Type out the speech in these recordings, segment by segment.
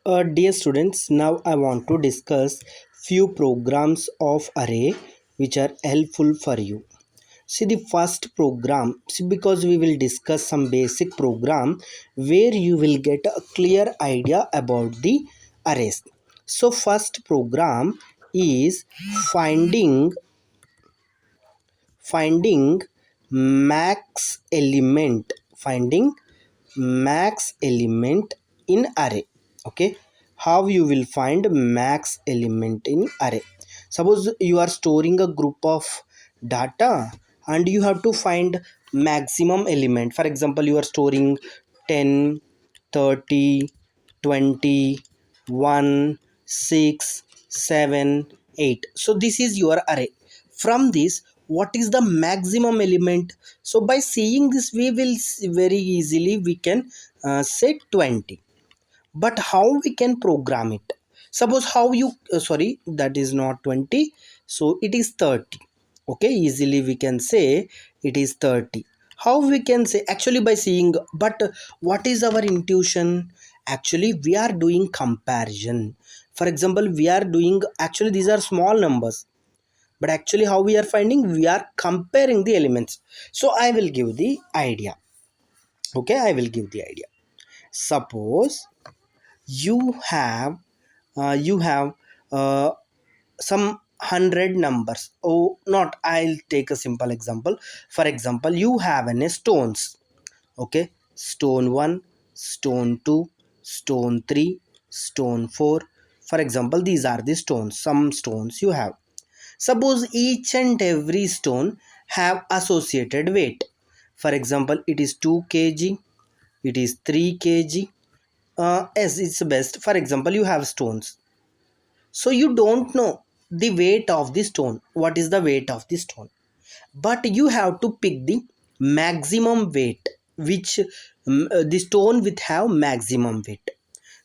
Dear students, now I want to discuss few programs of array which are helpful for you. See the first program, see, because we will discuss some basic program where you will get a clear idea about the arrays. So first program is finding finding finding max element in array. Okay, how you will find max element in array? Suppose you are storing a group of data and you have to find maximum element. For example, you are storing 10, 30, 20, 1, 6, 7, 8. So this is your array. From this, what is the maximum element? So by seeing this, we will very easily we can say 20. But how we can program it? Suppose how you sorry, that is not 20, so it is 30. Okay, easily we can say it is 30. How we can say? Actually by seeing. But what is our intuition? Actually we are doing comparison. For example, we are doing, actually these are small numbers, but actually how we are finding? We are comparing the elements. So I will give the idea. Okay, I will give the idea. Suppose you have some 100 numbers. Oh, not, I'll take a simple example. For example, you have any stones. Okay, stone 1, stone 2, stone 3, stone 4. For example, these are the stones, some stones you have. Suppose each and every stone have associated weight. For example, it is 2 kg, it is 3 kg. Yes, it's best. For example, you have stones, so you don't know the weight of the stone. What is the weight of the stone? But you have to pick the maximum weight, which the stone will have maximum weight.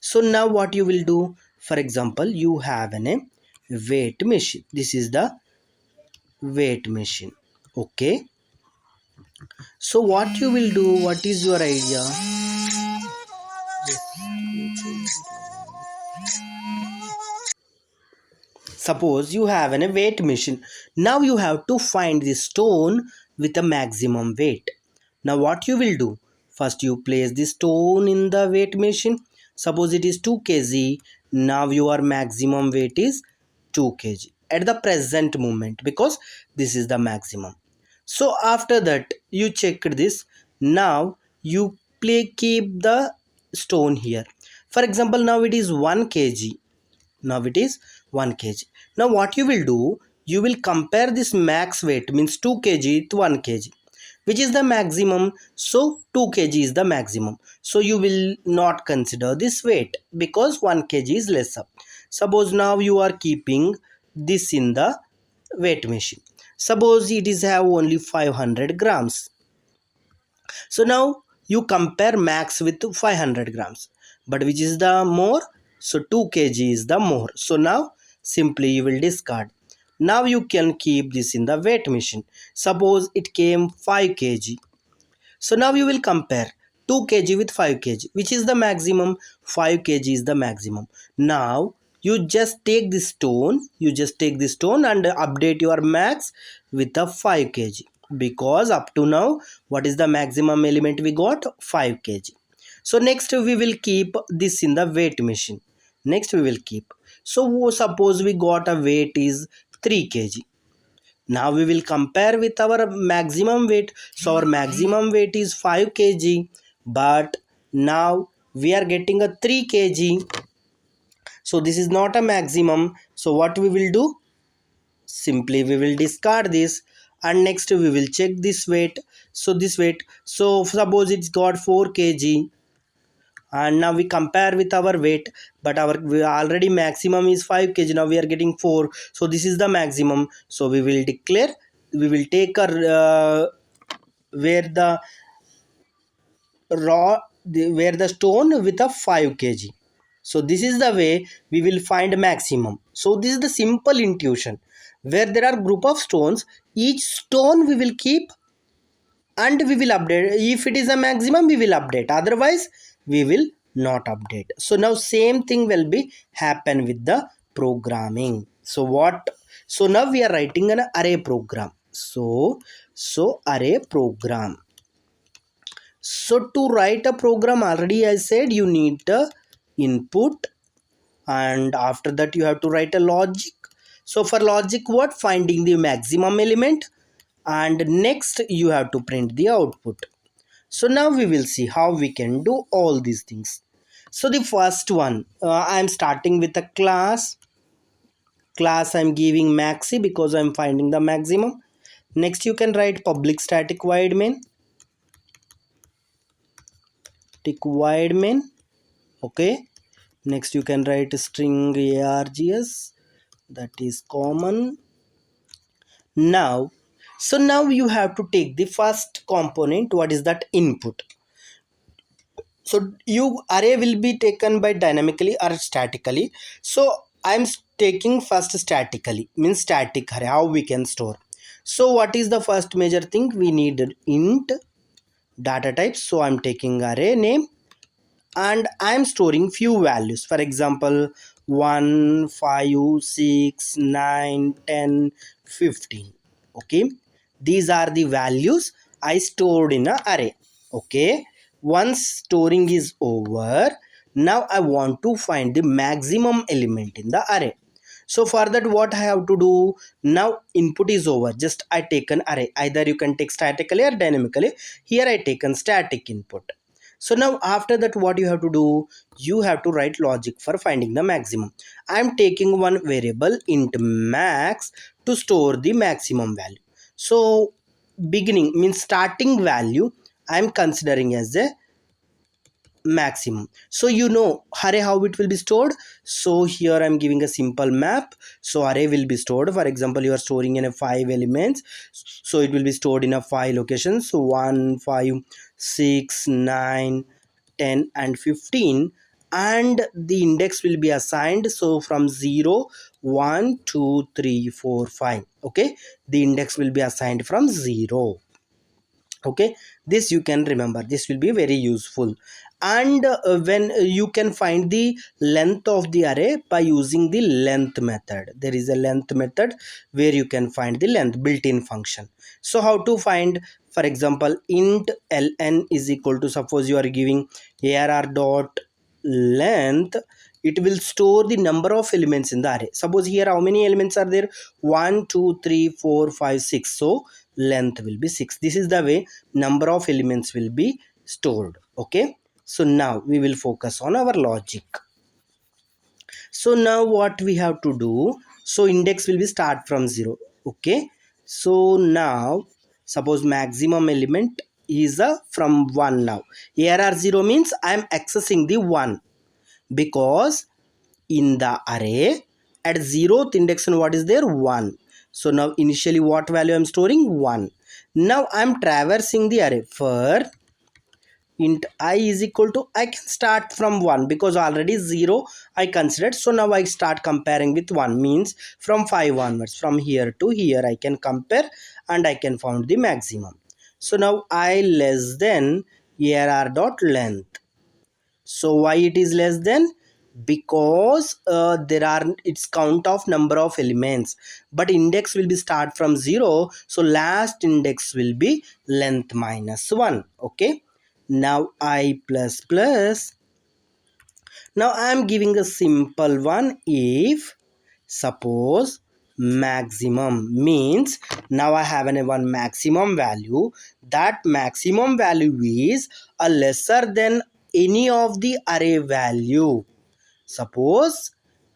So now what you will do? For example, you have a weight machine. This is the weight machine. Okay, so what you will do? What is your idea? Suppose you have a weight machine. Now you have to find the stone with a maximum weight. Now what you will do? First you place the stone in the weight machine. Suppose it is 2 kg. Now your maximum weight is 2 kg at the present moment, because this is the maximum. So after that you check this. Now you keep the stone here. For example, now it is 1 kg. Now it is 1 kg. Now what you will do? You will compare this max weight, means 2 kg to 1 kg. Which is the maximum? So 2 kg is the maximum. So you will not consider this weight because 1 kg is lesser. Suppose now you are keeping this in the weight machine. Suppose it is have only 500 grams. So now you compare max with 500 grams. But which is the more? So 2 kg is the more. So now simply you will discard. Now you can keep this in the weight machine. Suppose it came 5 kg. So now you will compare 2 kg with 5 kg. Which is the maximum? 5 kg is the maximum. Now you just take this stone. You just take this stone and update your max with the 5 kg. Because up to now, what is the maximum element we got? 5 kg. So next we will keep this in the weight machine. Next we will keep. So suppose we got a weight is 3 kg. Now we will compare with our maximum weight. So our maximum weight is 5 kg. But now we are getting a 3 kg. So this is not a maximum. So what we will do? Simply we will discard this. And next we will check this weight. So this weight. So suppose it's got 4 kg. And now we compare with our weight, but our already maximum is 5 kg. Now we are getting 4, so this is the maximum. So we will declare, we will take a where the where the stone with a 5 kg. So this is the way we will find maximum. So this is the simple intuition. Where there are group of stones, each stone we will keep and we will update. If it is a maximum, we will update, otherwise we will not update. So now same thing will be happen with the programming. So what, so now we are writing an array program. So array program. So to write a program, already I said you need the input, and after that you have to write a logic. So for logic, what, finding the maximum element, and next you have to print the output. So now we will see how we can do all these things. So the first one, I am starting with a class I'm giving maxi because I'm finding the maximum. Next you can write public static void main. Okay, next you can write string args, that is common. Now, so now you have to take the first component, what is that, input. So you array will be taken by dynamically or statically. So I'm taking first statically, means static array, how we can store. So what is the first major thing, we need int data type. So I'm taking array name and I'm storing few values. For example, 1, 5, 6, 9, 10, 15. Okay, these are the values I stored in a array. Okay, once storing is over, now I want to find the maximum element in the array. So for that, what I have to do, now input is over, just I take an array. Either you can take statically or dynamically. Here I taken static input. So now after that, what you have to do, you have to write logic for finding the maximum. I am taking one variable int max to store the maximum value. So beginning means starting value I am considering as a maximum. So you know array how it will be stored. So here I'm giving a simple map. So array will be stored, for example you are storing in a 5 elements, so it will be stored in a 5 locations. So 1, 5, 6, 9, 10 and 15, and the index will be assigned. So from 0, 1, 2, 3, 4, 5. Okay, the index will be assigned from 0. Okay, this you can remember, this will be very useful. And when you can find the length of the array by using the length method. There is a length method where you can find the length built-in function. So how to find, for example, int ln is equal to, suppose you are giving arr dot length, it will store the number of elements in the array. Suppose here how many elements are there, 1, 2, 3, 4, 5, 6. So length will be 6. This is the way number of elements will be stored. Okay, so now we will focus on our logic. So now what we have to do, so index will be start from 0. Okay, so now suppose maximum element is a from 1. Now arr 0 means I am accessing the 1, because in the array at 0th index and what is there, 1. So now initially what value I'm storing, 1. Now I'm traversing the array for int I is equal to, I can start from 1 because already 0 I considered. So now I start comparing with 1, means from 5 onwards, from here to here I can compare and I can find the maximum. So now I less than arr dot length. So why it is less than, because there are its count of number of elements, but index will be start from 0. So last index will be length minus 1. Okay, now I plus plus. Now I am giving a simple one, if suppose maximum means, now I have one maximum value, that maximum value is a lesser than any of the array value. Suppose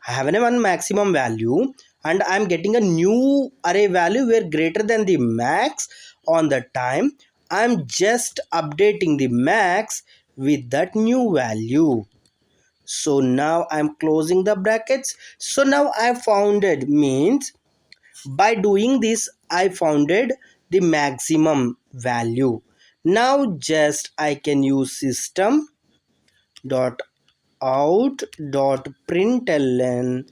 I have one maximum value and I am getting a new array value where greater than the max. On the time I am just updating the max with that new value. So now I'm closing the brackets. So now I founded, means by doing this I founded the maximum value. Now just I can use system dot out dot println.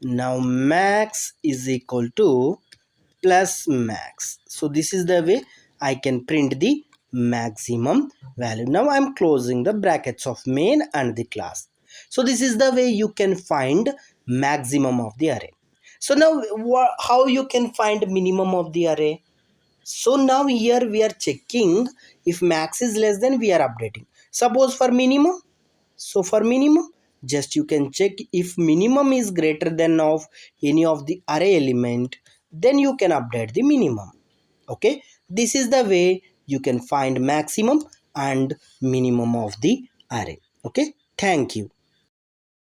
Now max is equal to plus max. So this is the way I can print the maximum value. Now I'm closing the brackets of main and the class. So this is the way you can find maximum of the array. So now how you can find minimum of the array? So now here we are checking if max is less than, we are updating. Suppose for minimum, so for minimum, just you can check if minimum is greater than of any of the array element, then you can update the minimum. Okay, this is the way you can find maximum and minimum of the array. Okay, thank you.